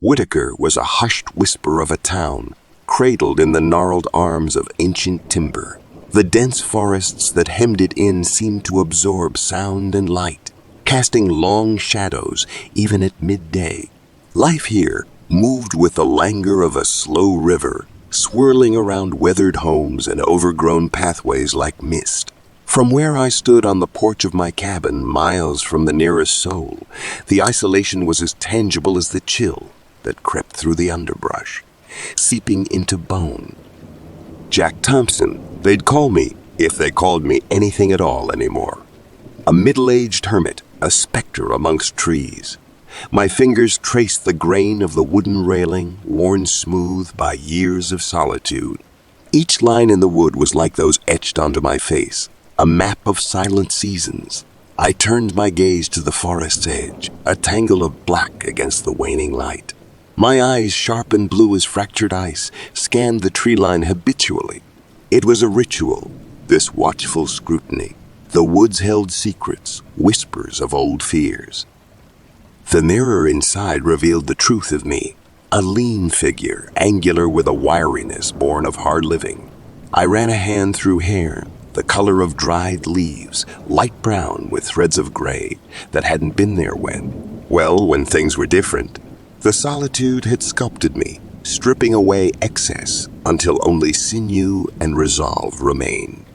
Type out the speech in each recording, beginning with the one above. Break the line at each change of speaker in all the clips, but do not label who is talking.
Whitaker was a hushed whisper of a town, cradled in the gnarled arms of ancient timber. The dense forests that hemmed it in seemed to absorb sound and light, casting long shadows even at midday. Life here moved with the languor of a slow river, swirling around weathered homes and overgrown pathways like mist. From where I stood on the porch of my cabin, miles from the nearest soul, the isolation was as tangible as the chill that crept through the underbrush, seeping into bone. Jack Thompson, they'd call me, if they called me anything at all anymore. A middle-aged hermit, a specter amongst trees. My fingers traced the grain of the wooden railing, worn smooth by years of solitude. Each line in the wood was like those etched onto my face, a map of silent seasons. I turned my gaze to the forest's edge, a tangle of black against the waning light. My eyes, sharp and blue as fractured ice, scanned the tree line habitually. It was a ritual, this watchful scrutiny. The woods held secrets, whispers of old fears. The mirror inside revealed the truth of me, a lean figure, angular with a wiriness born of hard living. I ran a hand through hair, the color of dried leaves, light brown with threads of gray that hadn't been there when things were different. The solitude had sculpted me, stripping away excess until only sinew and resolve remained.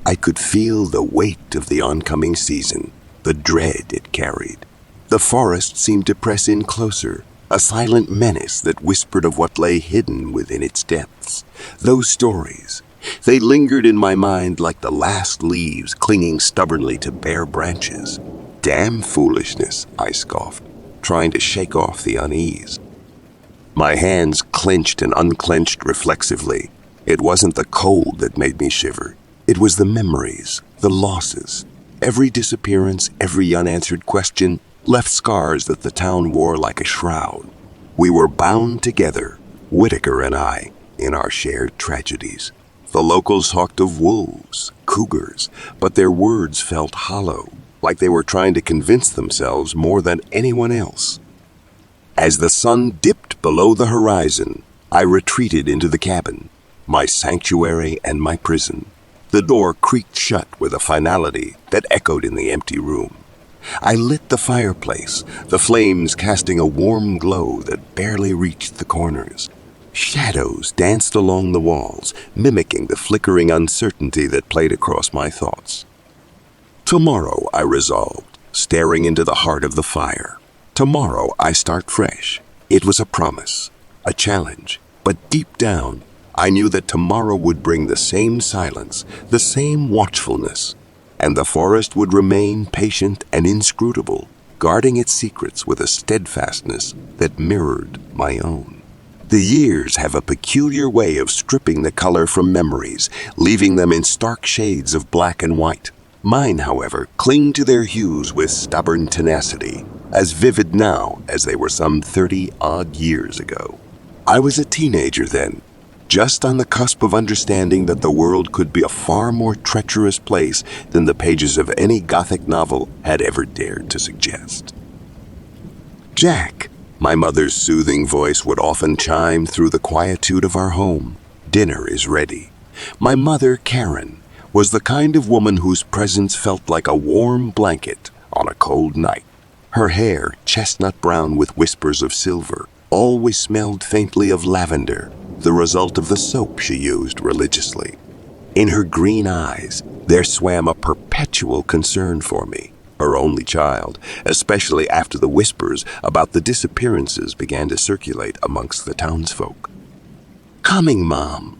I could feel the weight of the oncoming season, the dread it carried. The forest seemed to press in closer, a silent menace that whispered of what lay hidden within its depths. Those stories, they lingered in my mind like the last leaves clinging stubbornly to bare branches. Damn foolishness, I scoffed, trying to shake off the unease. My hands clenched and unclenched reflexively. It wasn't the cold that made me shiver. It was the memories, the losses. Every disappearance, every unanswered question left scars that the town wore like a shroud. We were bound together, Whitaker and I, in our shared tragedies. The locals talked of wolves, cougars, but their words felt hollow, like they were trying to convince themselves more than anyone else. As the sun dipped below the horizon, I retreated into the cabin, my sanctuary and my prison. The door creaked shut with a finality that echoed in the empty room. I lit the fireplace, the flames casting a warm glow that barely reached the corners. Shadows danced along the walls, mimicking the flickering uncertainty that played across my thoughts. Tomorrow, I resolved, staring into the heart of the fire. Tomorrow, I start fresh. It was a promise, a challenge, but deep down, I knew that tomorrow would bring the same silence, the same watchfulness, and the forest would remain patient and inscrutable, guarding its secrets with a steadfastness that mirrored my own. The years have a peculiar way of stripping the color from memories, leaving them in stark shades of black and white. Mine, however, cling to their hues with stubborn tenacity, as vivid now as they were some 30-odd years ago. I was a teenager then, just on the cusp of understanding that the world could be a far more treacherous place than the pages of any Gothic novel had ever dared to suggest. "Jack," my mother's soothing voice would often chime through the quietude of our home. "Dinner is ready." My mother, Karen, was the kind of woman whose presence felt like a warm blanket on a cold night. Her hair, chestnut brown with whispers of silver, always smelled faintly of lavender, the result of the soap she used religiously. In her green eyes, there swam a perpetual concern for me, her only child, especially after the whispers about the disappearances began to circulate amongst the townsfolk. "Coming, Mom,"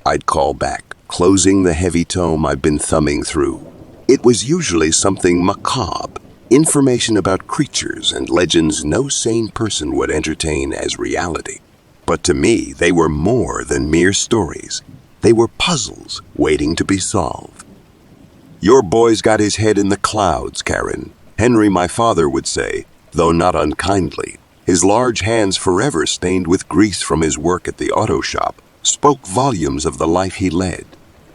I'd call back, closing the heavy tome I'd been thumbing through. It was usually something macabre, information about creatures and legends no sane person would entertain as reality. But to me, they were more than mere stories. They were puzzles waiting to be solved. "Your boy's got his head in the clouds, Karen," Henry, my father, would say, though not unkindly. His large hands, forever stained with grease from his work at the auto shop, spoke volumes of the life he led.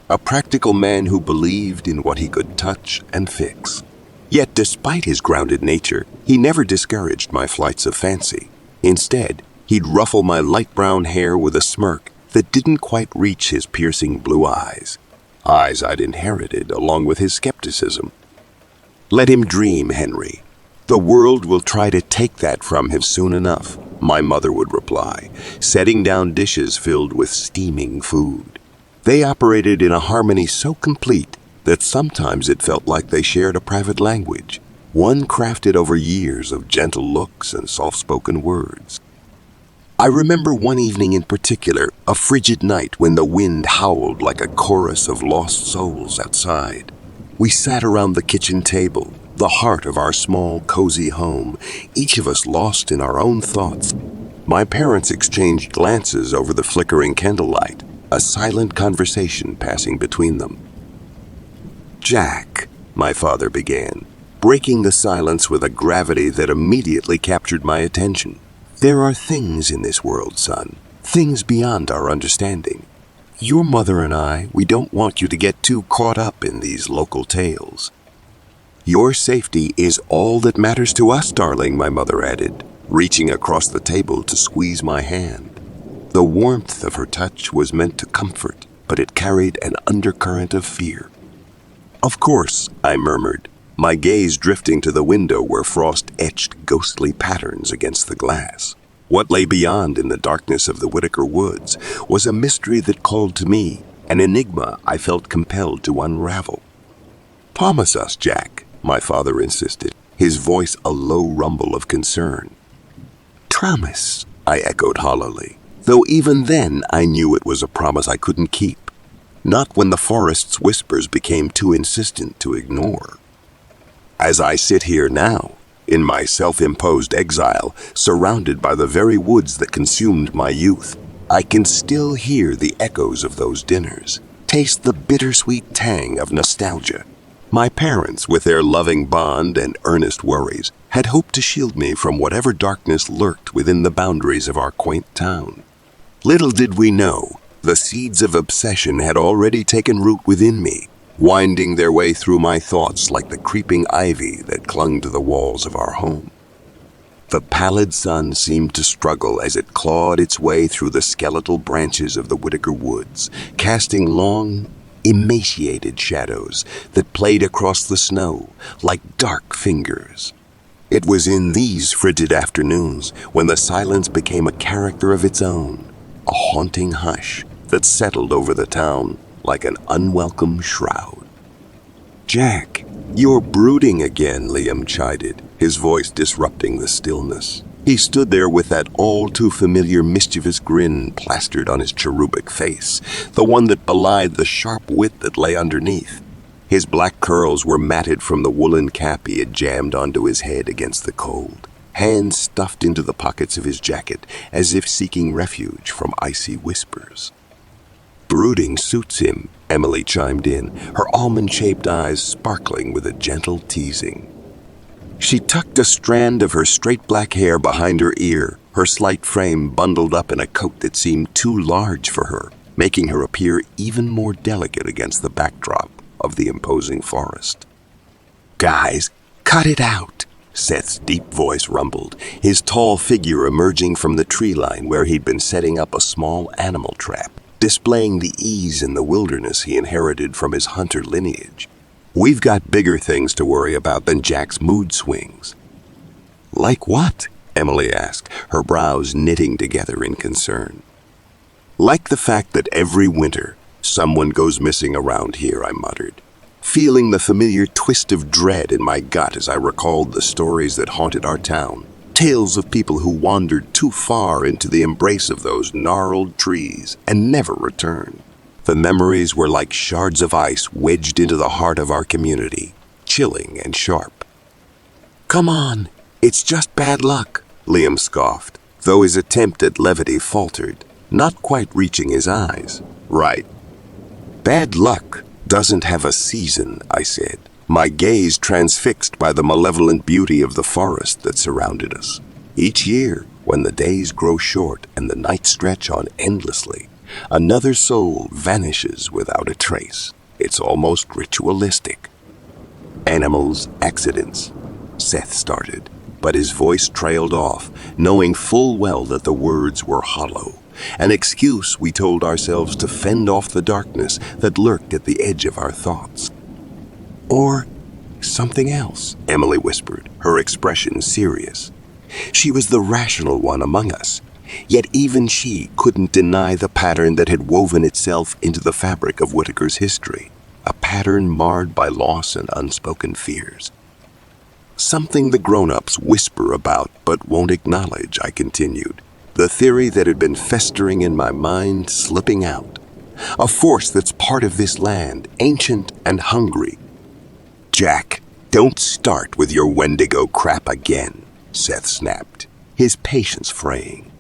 A practical man who believed in what he could touch and fix. Yet despite his grounded nature, he never discouraged my flights of fancy. Instead, he'd ruffle my light brown hair with a smirk that didn't quite reach his piercing blue eyes. Eyes I'd inherited along with his skepticism. "Let him dream, Henry. The world will try to take that from him soon enough," my mother would reply, setting down dishes filled with steaming food. They operated in a harmony so complete that sometimes it felt like they shared a private language, one crafted over years of gentle looks and soft-spoken words. I remember one evening in particular, a frigid night when the wind howled like a chorus of lost souls outside. We sat around the kitchen table, the heart of our small, cozy home, each of us lost in our own thoughts. My parents exchanged glances over the flickering candlelight, a silent conversation passing between them. "Jack," my father began, breaking the silence with a gravity that immediately captured my attention. "There are things in this world, son, things beyond our understanding. Your mother and we don't want you to get too caught up in these local tales." "Your safety is all that matters to us, darling," my mother added, reaching across the table to squeeze my hand. The warmth of her touch was meant to comfort, but it carried an undercurrent of fear. "Of course," I murmured, my gaze drifting to the window where frost etched ghostly patterns against the glass. What lay beyond in the darkness of the Whitaker Woods was a mystery that called to me, an enigma I felt compelled to unravel. "Promise us, Jack," my father insisted, his voice a low rumble of concern. "Promise," I echoed hollowly, though even then I knew it was a promise I couldn't keep. Not when the forest's whispers became too insistent to ignore. As I sit here now, in my self-imposed exile, surrounded by the very woods that consumed my youth, I can still hear the echoes of those dinners, taste the bittersweet tang of nostalgia. My parents, with their loving bond and earnest worries, had hoped to shield me from whatever darkness lurked within the boundaries of our quaint town. Little did we know, the seeds of obsession had already taken root within me, winding their way through my thoughts like the creeping ivy that clung to the walls of our home. The pallid sun seemed to struggle as it clawed its way through the skeletal branches of the Whitaker Woods, casting long, emaciated shadows that played across the snow like dark fingers. It was in these frigid afternoons when the silence became a character of its own, a haunting hush that settled over the town like an unwelcome shroud. "Jack, you're brooding again," Liam chided, his voice disrupting the stillness. He stood there with that all-too-familiar mischievous grin plastered on his cherubic face, the one that belied the sharp wit that lay underneath. His black curls were matted from the woolen cap he had jammed onto his head against the cold, hands stuffed into the pockets of his jacket as if seeking refuge from icy whispers. "Brooding suits him," Emily chimed in, her almond-shaped eyes sparkling with a gentle teasing. She tucked a strand of her straight black hair behind her ear, her slight frame bundled up in a coat that seemed too large for her, making her appear even more delicate against the backdrop of the imposing forest. "Guys, cut it out," Seth's deep voice rumbled, his tall figure emerging from the tree line where he'd been setting up a small animal trap, displaying the ease in the wilderness he inherited from his hunter lineage. "We've got bigger things to worry about than Jack's mood swings." "Like what?" Emily asked, her brows knitting together in concern. "Like the fact that every winter, someone goes missing around here," I muttered, feeling the familiar twist of dread in my gut as I recalled the stories that haunted our town. Tales of people who wandered too far into the embrace of those gnarled trees and never returned. The memories were like shards of ice wedged into the heart of our community, chilling and sharp. "Come on, it's just bad luck," Liam scoffed, though his attempt at levity faltered, not quite reaching his eyes. "Right. Bad luck doesn't have a season," I said, my gaze transfixed by the malevolent beauty of the forest that surrounded us. Each year, when the days grow short and the nights stretch on endlessly, another soul vanishes without a trace. It's almost ritualistic. Animals, accidents, Seth started, but his voice trailed off, knowing full well that the words were hollow. An excuse we told ourselves to fend off the darkness that lurked at the edge of our thoughts. Or something else, Emily whispered, her expression serious. She was the rational one among us, yet even she couldn't deny the pattern that had woven itself into the fabric of Whitaker's history, a pattern marred by loss and unspoken fears. Something the grown-ups whisper about but won't acknowledge, I continued. The theory that had been festering in my mind slipping out. A force that's part of this land, ancient and hungry. Jack, don't start with your Wendigo crap again, Seth snapped, his patience fraying.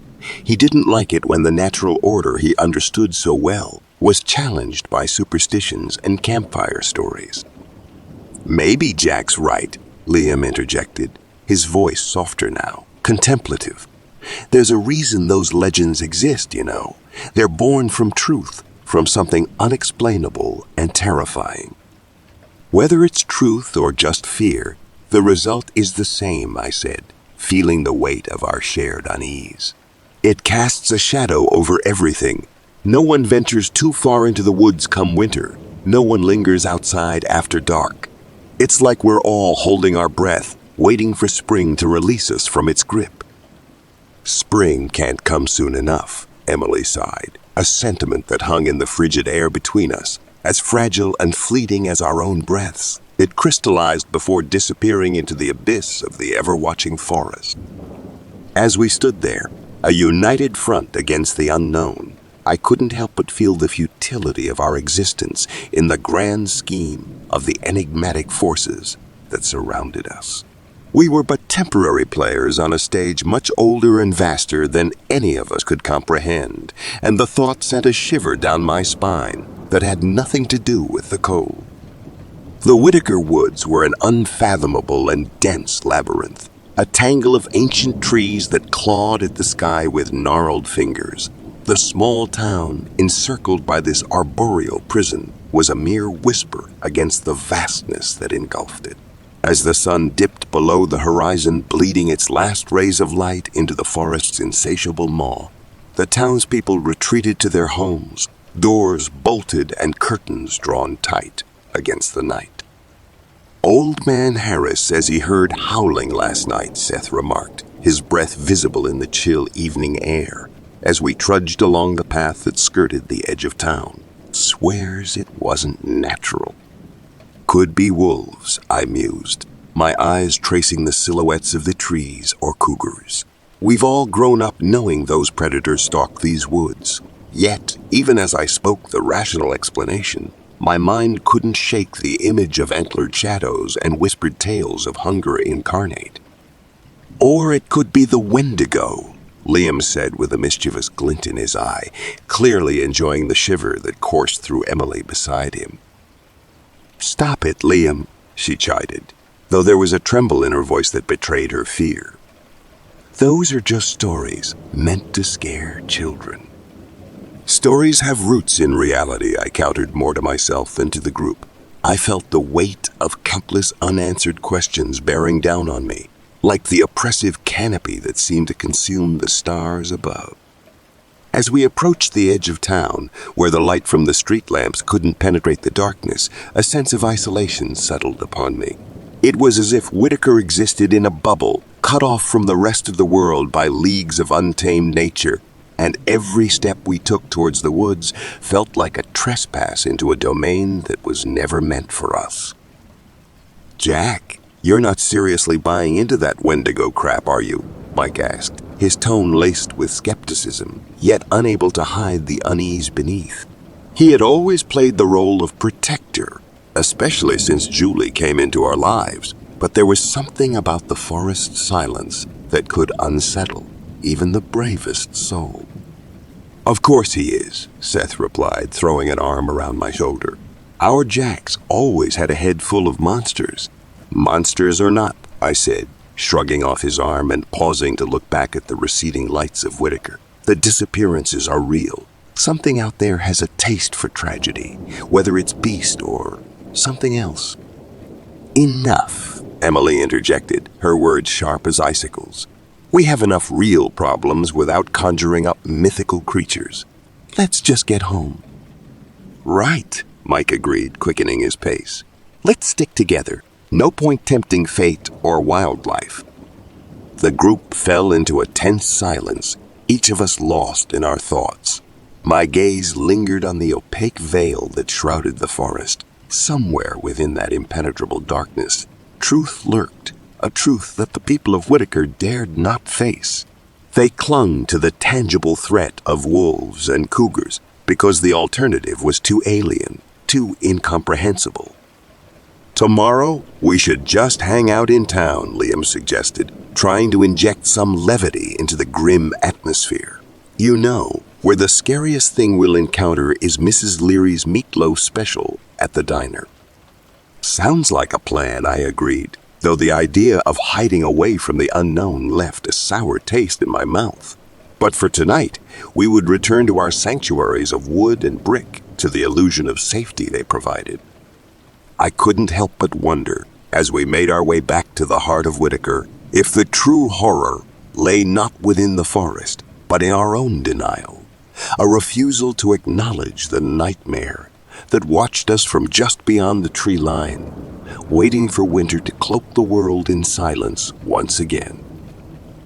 He didn't like it when the natural order he understood so well was challenged by superstitions and campfire stories. Maybe Jack's right, Liam interjected, his voice softer now, contemplative. There's a reason those legends exist, you know. They're born from truth, from something unexplainable and terrifying. Whether it's truth or just fear, the result is the same, I said, feeling the weight of our shared unease. It casts a shadow over everything. No one ventures too far into the woods come winter. No one lingers outside after dark. It's like we're all holding our breath, waiting for spring to release us from its grip. Spring can't come soon enough, Emily sighed, a sentiment that hung in the frigid air between us, as fragile and fleeting as our own breaths. It crystallized before disappearing into the abyss of the ever-watching forest. As we stood there, a united front against the unknown, I couldn't help but feel the futility of our existence in the grand scheme of the enigmatic forces that surrounded us. We were but temporary players on a stage much older and vaster than any of us could comprehend, and the thought sent a shiver down my spine that had nothing to do with the cold. The Whitaker woods were an unfathomable and dense labyrinth, a tangle of ancient trees that clawed at the sky with gnarled fingers. The small town, encircled by this arboreal prison, was a mere whisper against the vastness that engulfed it. As the sun dipped below the horizon, bleeding its last rays of light into the forest's insatiable maw, the townspeople retreated to their homes, doors bolted and curtains drawn tight against the night. Old Man Harris says he heard howling last night, Seth remarked, his breath visible in the chill evening air, as we trudged along the path that skirted the edge of town. Swears it wasn't natural. Could be wolves, I mused, my eyes tracing the silhouettes of the trees or cougars. We've all grown up knowing those predators stalk these woods. Yet, even as I spoke the rational explanation, my mind couldn't shake the image of antlered shadows and whispered tales of hunger incarnate. Or it could be the Wendigo, Liam said with a mischievous glint in his eye, clearly enjoying the shiver that coursed through Emily beside him. Stop it, Liam, she chided, though there was a tremble in her voice that betrayed her fear. Those are just stories meant to scare children. Stories have roots in reality, I countered more to myself than to the group. I felt the weight of countless unanswered questions bearing down on me, like the oppressive canopy that seemed to consume the stars above. As we approached the edge of town, where the light from the street lamps couldn't penetrate the darkness, a sense of isolation settled upon me. It was as if Whitaker existed in a bubble, cut off from the rest of the world by leagues of untamed nature, and every step we took towards the woods felt like a trespass into a domain that was never meant for us. Jack, you're not seriously buying into that Wendigo crap, are you? Mike asked, his tone laced with skepticism, yet unable to hide the unease beneath. He had always played the role of protector, especially since Julie came into our lives, but there was something about the forest silence that could unsettle even the bravest soul. Of course he is, Seth replied, throwing an arm around my shoulder. Our Jack's always had a head full of monsters. Monsters or not, I said, shrugging off his arm and pausing to look back at the receding lights of Whitaker. The disappearances are real. Something out there has a taste for tragedy, whether it's beast or something else. Enough, Emily interjected, her words sharp as icicles. "We have enough real problems without conjuring up mythical creatures. Let's just get home." "Right," Mike agreed, quickening his pace. "Let's stick together. No point tempting fate or wildlife." The group fell into a tense silence, each of us lost in our thoughts. My gaze lingered on the opaque veil that shrouded the forest. Somewhere within that impenetrable darkness, truth lurked, a truth that the people of Whitaker dared not face. They clung to the tangible threat of wolves and cougars because the alternative was too alien, too incomprehensible. "Tomorrow, we should just hang out in town," Liam suggested, trying to inject some levity into the grim atmosphere. "You know, where the scariest thing we'll encounter is Mrs. Leary's meatloaf special at the diner." "Sounds like a plan," I agreed, though the idea of hiding away from the unknown left a sour taste in my mouth. But for tonight, we would return to our sanctuaries of wood and brick, to the illusion of safety they provided. I couldn't help but wonder, as we made our way back to the heart of Whitaker, if the true horror lay not within the forest, but in our own denial, a refusal to acknowledge the nightmare that watched us from just beyond the tree line, waiting for winter to cloak the world in silence once again.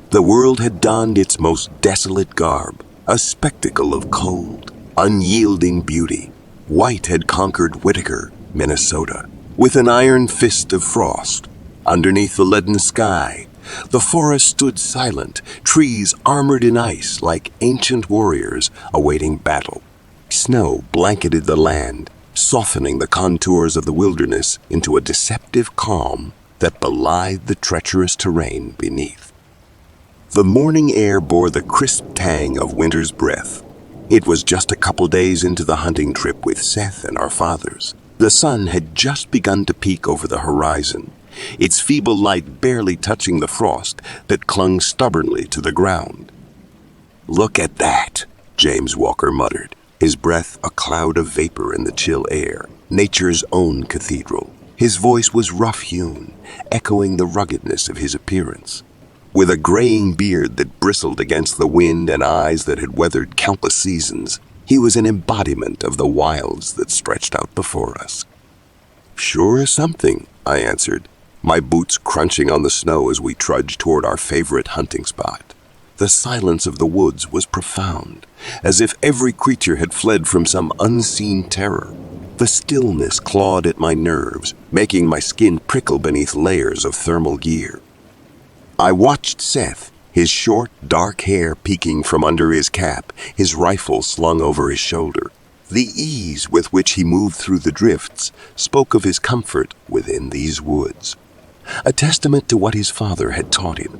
The world had donned its most desolate garb, a spectacle of cold, unyielding beauty. White had conquered Whitaker, Minnesota, with an iron fist of frost. Underneath the leaden sky, the forest stood silent, trees armored in ice like ancient warriors awaiting battle. Snow blanketed the land, softening the contours of the wilderness into a deceptive calm that belied the treacherous terrain beneath. The morning air bore the crisp tang of winter's breath. It was just a couple days into the hunting trip with Seth and our fathers. The sun had just begun to peek over the horizon, its feeble light barely touching the frost that clung stubbornly to the ground. "Look at that," James Walker muttered, his breath a cloud of vapor in the chill air, nature's own cathedral. His voice was rough-hewn, echoing the ruggedness of his appearance. With a graying beard that bristled against the wind and eyes that had weathered countless seasons, he was an embodiment of the wilds that stretched out before us. "Sure is something," I answered, my boots crunching on the snow as we trudged toward our favorite hunting spot. The silence of the woods was profound, as if every creature had fled from some unseen terror. The stillness clawed at my nerves, making my skin prickle beneath layers of thermal gear. I watched Seth, his short, dark hair peeking from under his cap, his rifle slung over his shoulder. The ease with which he moved through the drifts spoke of his comfort within these woods, a testament to what his father had taught him.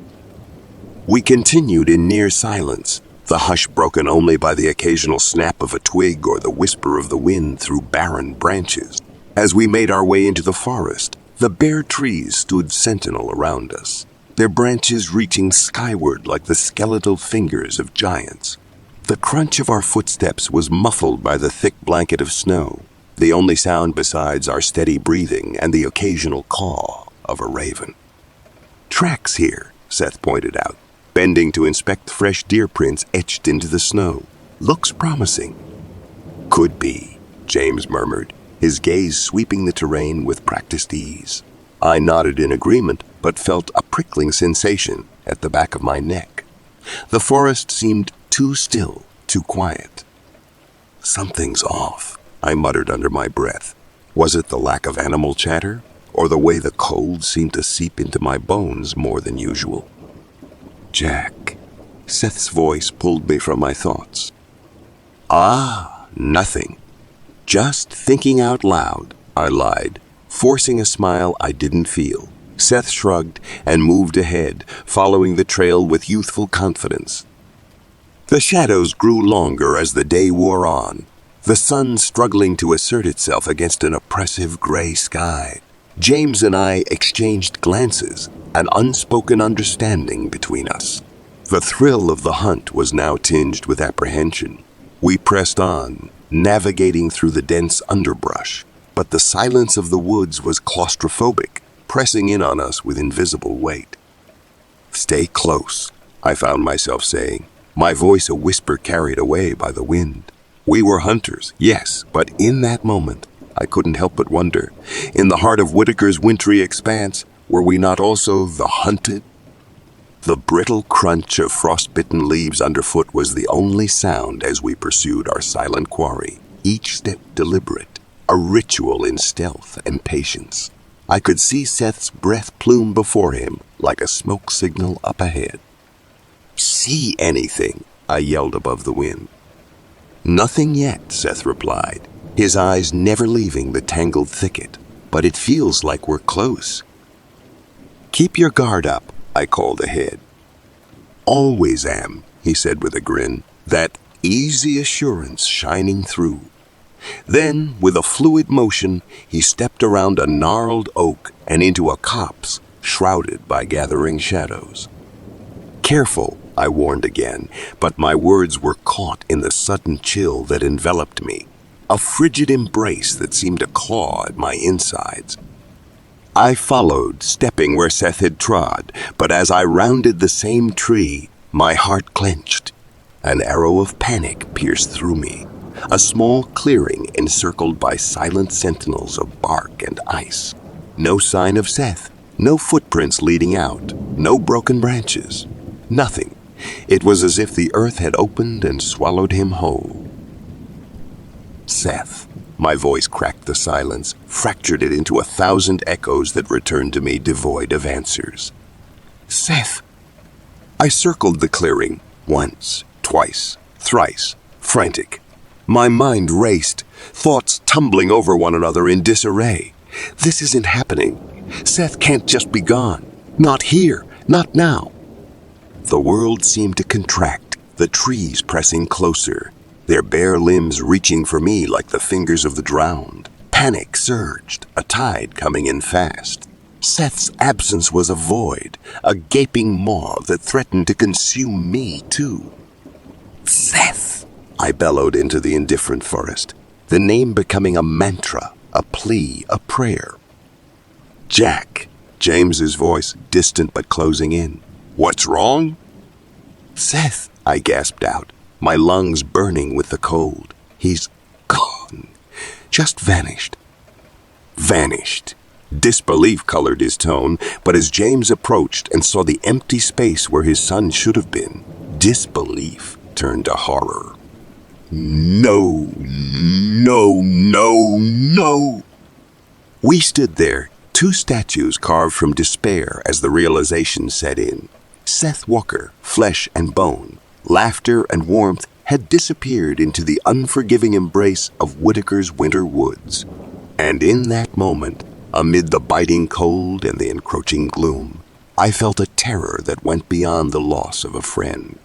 We continued in near silence, the hush broken only by the occasional snap of a twig or the whisper of the wind through barren branches. As we made our way into the forest, the bare trees stood sentinel around us, their branches reaching skyward like the skeletal fingers of giants. The crunch of our footsteps was muffled by the thick blanket of snow, the only sound besides our steady breathing and the occasional caw of a raven. "Tracks here," Seth pointed out, bending to inspect the fresh deer prints etched into the snow. "Looks promising." "Could be," James murmured, his gaze sweeping the terrain with practiced ease. I nodded in agreement, but felt a prickling sensation at the back of my neck. The forest seemed too still, too quiet. "Something's off," I muttered under my breath. Was it the lack of animal chatter, or the way the cold seemed to seep into my bones more than usual? "Jack," Seth's voice pulled me from my thoughts. "Ah, nothing. Just thinking out loud," I lied, forcing a smile I didn't feel. Seth shrugged and moved ahead, following the trail with youthful confidence. The shadows grew longer as the day wore on, the sun struggling to assert itself against an oppressive gray sky. James and I exchanged glances, an unspoken understanding between us. The thrill of the hunt was now tinged with apprehension. We pressed on, navigating through the dense underbrush, but the silence of the woods was claustrophobic, pressing in on us with invisible weight. "Stay close," I found myself saying, my voice a whisper carried away by the wind. We were hunters, yes, but in that moment, I couldn't help but wonder, in the heart of Whitaker's wintry expanse, were we not also the hunted? The brittle crunch of frostbitten leaves underfoot was the only sound as we pursued our silent quarry, each step deliberate, a ritual in stealth and patience. I could see Seth's breath plume before him like a smoke signal up ahead. "See anything?" I yelled above the wind. "Nothing yet," Seth replied, his eyes never leaving the tangled thicket, "but it feels like we're close." "Keep your guard up," I called ahead. "Always am," he said with a grin, that easy assurance shining through. Then, with a fluid motion, he stepped around a gnarled oak and into a copse shrouded by gathering shadows. "Careful," I warned again, but my words were caught in the sudden chill that enveloped me, a frigid embrace that seemed to claw at my insides. I followed, stepping where Seth had trod, but as I rounded the same tree, my heart clenched. An arrow of panic pierced through me, a small clearing encircled by silent sentinels of bark and ice. No sign of Seth, no footprints leading out, no broken branches. Nothing. It was as if the earth had opened and swallowed him whole. "Seth." My voice cracked the silence, fractured it into 1,000 echoes that returned to me devoid of answers. "Seth." I circled the clearing, once, twice, thrice, frantic. My mind raced, thoughts tumbling over one another in disarray. This isn't happening. Seth can't just be gone. Not here, not now. The world seemed to contract, the trees pressing closer, their bare limbs reaching for me like the fingers of the drowned. Panic surged, a tide coming in fast. Seth's absence was a void, a gaping maw that threatened to consume me too. "Seth!" I bellowed into the indifferent forest, the name becoming a mantra, a plea, a prayer. "Jack," James's voice, distant but closing in. "What's wrong?" "Seth," I gasped out, my lungs burning with the cold. "He's gone. Just vanished." Vanished. Disbelief colored his tone, but as James approached and saw the empty space where his son should have been, disbelief turned to horror. "No, no, no, no." We stood there, two statues carved from despair as the realization set in. Seth Walker, flesh and bone, laughter and warmth had disappeared into the unforgiving embrace of Whitaker's winter woods. And in that moment, amid the biting cold and the encroaching gloom, I felt a terror that went beyond the loss of a friend.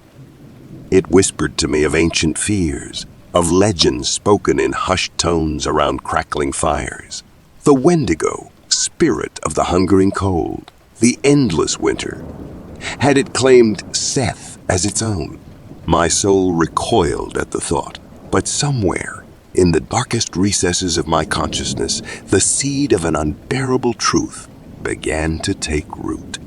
It whispered to me of ancient fears, of legends spoken in hushed tones around crackling fires. The Wendigo, spirit of the hungering cold, the endless winter. Had it claimed Seth as its own? My soul recoiled at the thought, but somewhere, in the darkest recesses of my consciousness, the seed of an unbearable truth began to take root.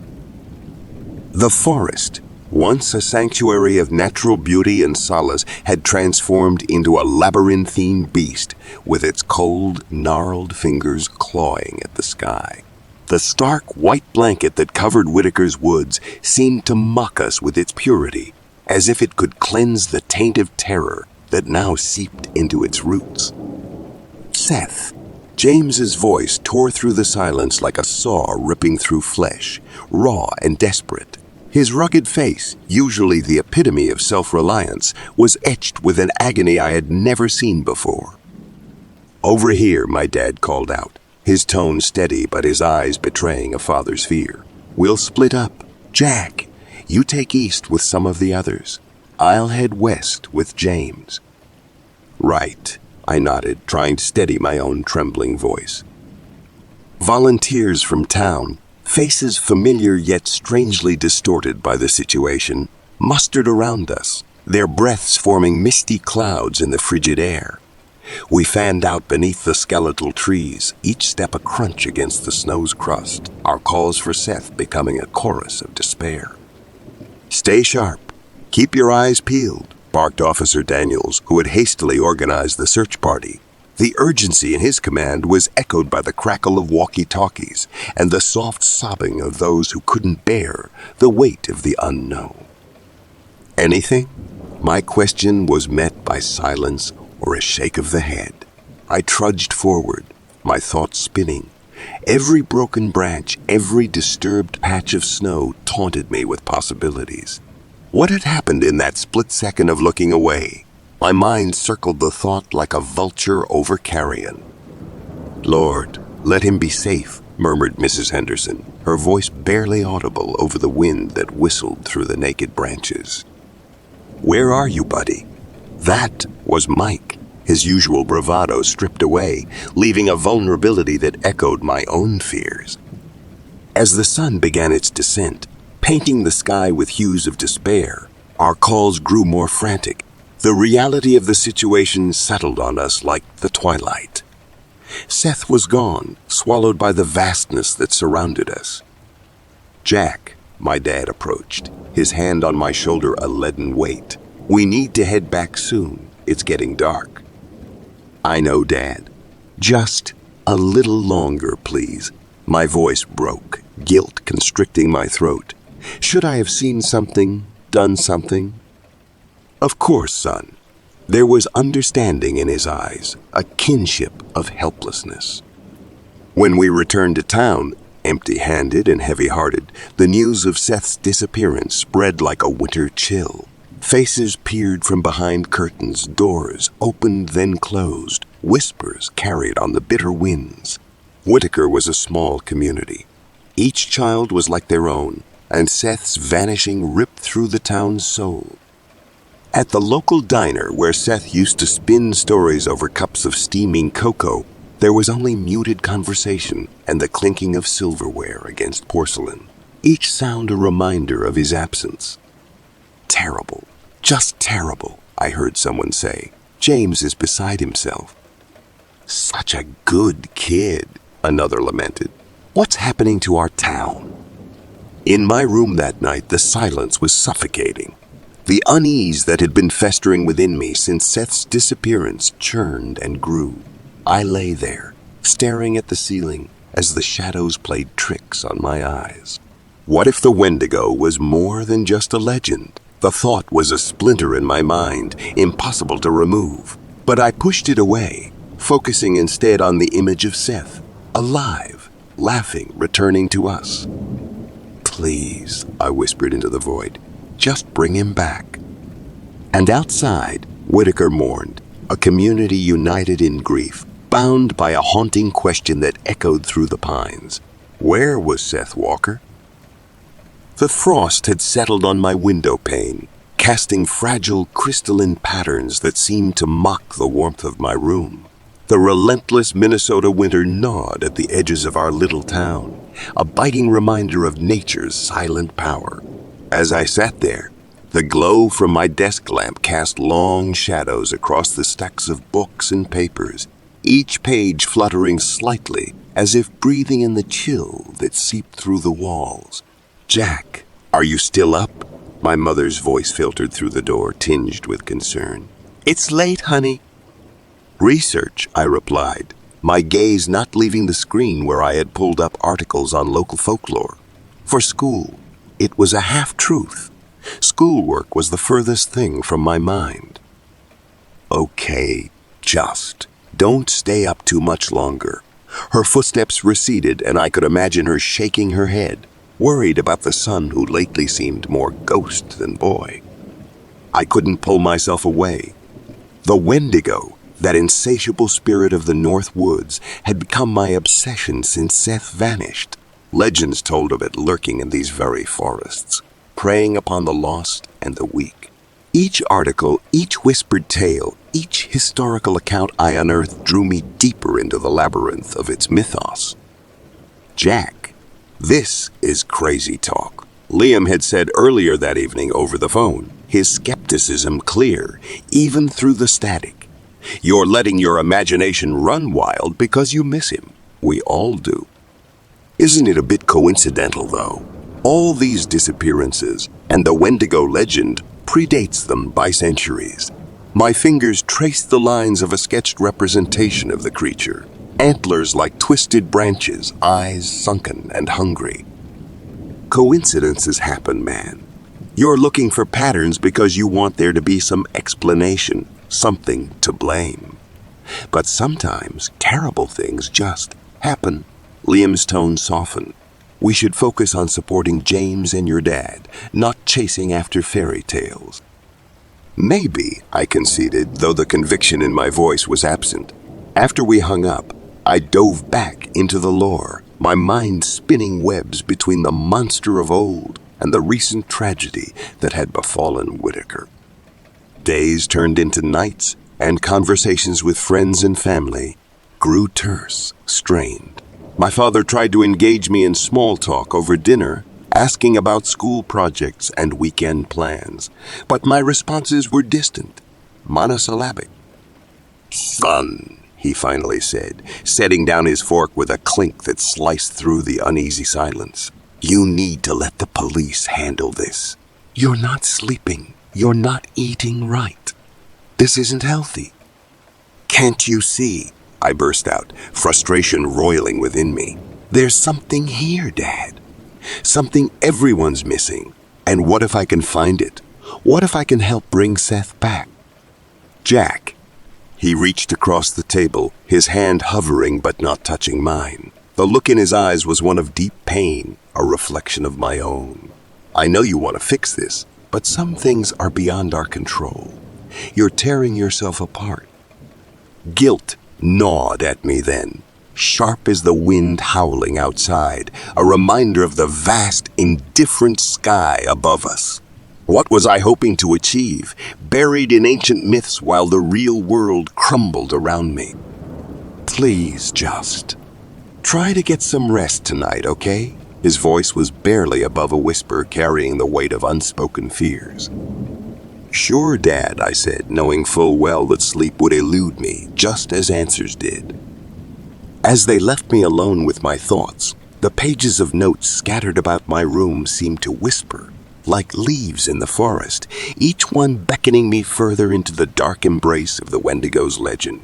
The forest, once a sanctuary of natural beauty and solace, had transformed into a labyrinthine beast with its cold, gnarled fingers clawing at the sky. The stark white blanket that covered Whitaker's woods seemed to mock us with its purity, as if it could cleanse the taint of terror that now seeped into its roots. "Seth." James's voice tore through the silence like a saw ripping through flesh, raw and desperate. His rugged face, usually the epitome of self-reliance, was etched with an agony I had never seen before. "Over here," my dad called out, his tone steady but his eyes betraying a father's fear. "We'll split up. Jack, you take east with some of the others. I'll head west with James." "Right," I nodded, trying to steady my own trembling voice. Volunteers from town, faces familiar yet strangely distorted by the situation, mustered around us, their breaths forming misty clouds in the frigid air. We fanned out beneath the skeletal trees, each step a crunch against the snow's crust, our calls for Seth becoming a chorus of despair. "Stay sharp. Keep your eyes peeled," barked Officer Daniels, who had hastily organized the search party. The urgency in his command was echoed by the crackle of walkie-talkies and the soft sobbing of those who couldn't bear the weight of the unknown. "Anything?" My question was met by silence or a shake of the head. I trudged forward, my thoughts spinning. Every broken branch, every disturbed patch of snow taunted me with possibilities. What had happened in that split second of looking away? My mind circled the thought like a vulture over carrion. "Lord, let him be safe," murmured Mrs. Henderson, her voice barely audible over the wind that whistled through the naked branches. "Where are you, buddy?" That was Mike, his usual bravado stripped away, leaving a vulnerability that echoed my own fears. As the sun began its descent, painting the sky with hues of despair, our calls grew more frantic. The reality of the situation settled on us like the twilight. Seth was gone, swallowed by the vastness that surrounded us. "Jack," my dad approached, his hand on my shoulder a leaden weight. "We need to head back soon. It's getting dark." "I know, Dad. Just a little longer, please." My voice broke, guilt constricting my throat. Should I have seen something, done something? "Of course, son." There was understanding in his eyes, a kinship of helplessness. When we returned to town, empty-handed and heavy-hearted, the news of Seth's disappearance spread like a winter chill. Faces peered from behind curtains, doors opened then closed, whispers carried on the bitter winds. Whitaker was a small community. Each child was like their own, and Seth's vanishing ripped through the town's soul. At the local diner where Seth used to spin stories over cups of steaming cocoa, there was only muted conversation and the clinking of silverware against porcelain, each sound a reminder of his absence. "Terrible, just terrible," I heard someone say. "James is beside himself." "Such a good kid," another lamented. "What's happening to our town?" In my room that night, the silence was suffocating. The unease that had been festering within me since Seth's disappearance churned and grew. I lay there, staring at the ceiling as the shadows played tricks on my eyes. What if the Wendigo was more than just a legend? The thought was a splinter in my mind, impossible to remove. But I pushed it away, focusing instead on the image of Seth, alive, laughing, returning to us. "Please," I whispered into the void, "just bring him back." And outside, Whitaker mourned, a community united in grief, bound by a haunting question that echoed through the pines. Where was Seth Walker? The frost had settled on my window pane, casting fragile crystalline patterns that seemed to mock the warmth of my room. The relentless Minnesota winter gnawed at the edges of our little town, a biting reminder of nature's silent power. As I sat there, the glow from my desk lamp cast long shadows across the stacks of books and papers, each page fluttering slightly as if breathing in the chill that seeped through the walls. "Jack, are you still up?" My mother's voice filtered through the door, tinged with concern. "It's late, honey." "Research," I replied, my gaze not leaving the screen where I had pulled up articles on local folklore. For school, it was a half-truth. Schoolwork was the furthest thing from my mind. "Okay, just don't stay up too much longer." Her footsteps receded, and I could imagine her shaking her head, worried about the son who lately seemed more ghost than boy. I couldn't pull myself away. The Wendigo, that insatiable spirit of the North Woods, had become my obsession since Seth vanished. Legends told of it lurking in these very forests, preying upon the lost and the weak. Each article, each whispered tale, each historical account I unearthed drew me deeper into the labyrinth of its mythos. "Jack, this is crazy talk," Liam had said earlier that evening over the phone, his skepticism clear, even through the static. You're letting your imagination run wild because you miss him. We all do. Isn't it a bit coincidental, though? All these disappearances and the Wendigo legend predates them by centuries. My fingers traced the lines of a sketched representation of the creature. Antlers like twisted branches, eyes sunken and hungry. Coincidences happen, man. You're looking for patterns because you want there to be some explanation, something to blame. But sometimes terrible things just happen. Liam's tone softened. We should focus on supporting James and your dad, not chasing after fairy tales. Maybe, I conceded, though the conviction in my voice was absent. After we hung up, I dove back into the lore, my mind spinning webs between the monster of old and the recent tragedy that had befallen Whitaker. Days turned into nights, and conversations with friends and family grew terse, strained. My father tried to engage me in small talk over dinner, asking about school projects and weekend plans, but my responses were distant, monosyllabic. "Son," he finally said, setting down his fork with a clink that sliced through the uneasy silence. "You need to let the police handle this. You're not sleeping. You're not eating right. This isn't healthy." "Can't you see?" I burst out, frustration roiling within me. "There's something here, Dad. Something everyone's missing. And what if I can find it? What if I can help bring Seth back?" "Jack." He reached across the table, his hand hovering but not touching mine. The look in his eyes was one of deep pain, a reflection of my own. "I know you want to fix this, but some things are beyond our control. You're tearing yourself apart." Guilt gnawed at me then, sharp as the wind howling outside, a reminder of the vast, indifferent sky above us. What was I hoping to achieve, buried in ancient myths while the real world crumbled around me? "Please just try to get some rest tonight, okay?" His voice was barely above a whisper, carrying the weight of unspoken fears. "Sure, Dad," I said, knowing full well that sleep would elude me, just as answers did. As they left me alone with my thoughts, the pages of notes scattered about my room seemed to whisper, like leaves in the forest, each one beckoning me further into the dark embrace of the Wendigo's legend.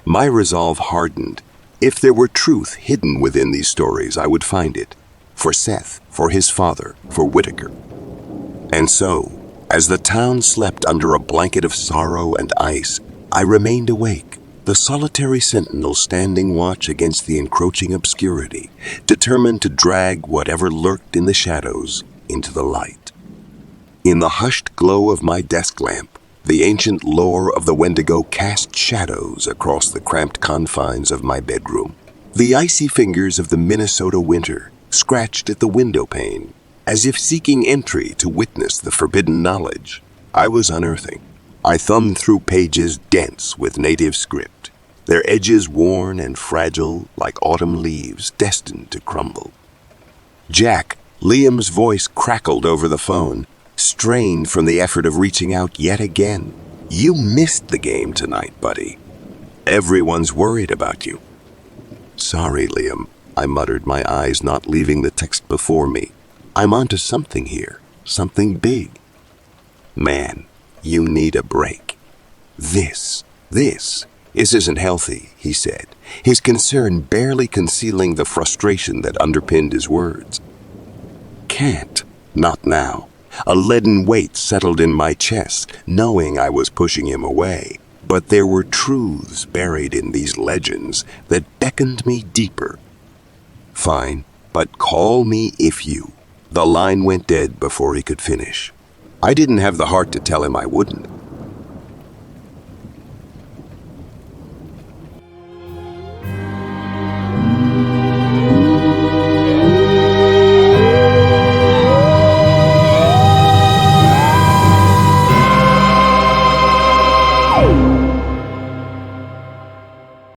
My resolve hardened. If there were truth hidden within these stories, I would find it. For Seth, for his father, for Whitaker. And so, as the town slept under a blanket of sorrow and ice, I remained awake, the solitary sentinel standing watch against the encroaching obscurity, determined to drag whatever lurked in the shadows into the light. In the hushed glow of my desk lamp, the ancient lore of the Wendigo cast shadows across the cramped confines of my bedroom. The icy fingers of the Minnesota winter scratched at the window pane, as if seeking entry to witness the forbidden knowledge I was unearthing. I thumbed through pages dense with native script, their edges worn and fragile like autumn leaves destined to crumble. "Jack," Liam's voice crackled over the phone, strained from the effort of reaching out yet again. "You missed the game tonight, buddy. Everyone's worried about you." "Sorry, Liam," I muttered, my eyes not leaving the text before me. "I'm onto something here, something big." "Man, you need a break. This isn't healthy," he said, his concern barely concealing the frustration that underpinned his words. "Can't, not now." A leaden weight settled in my chest, knowing I was pushing him away. But there were truths buried in these legends that beckoned me deeper. "Fine, but call me if you." The line went dead before he could finish. I didn't have the heart to tell him I wouldn't.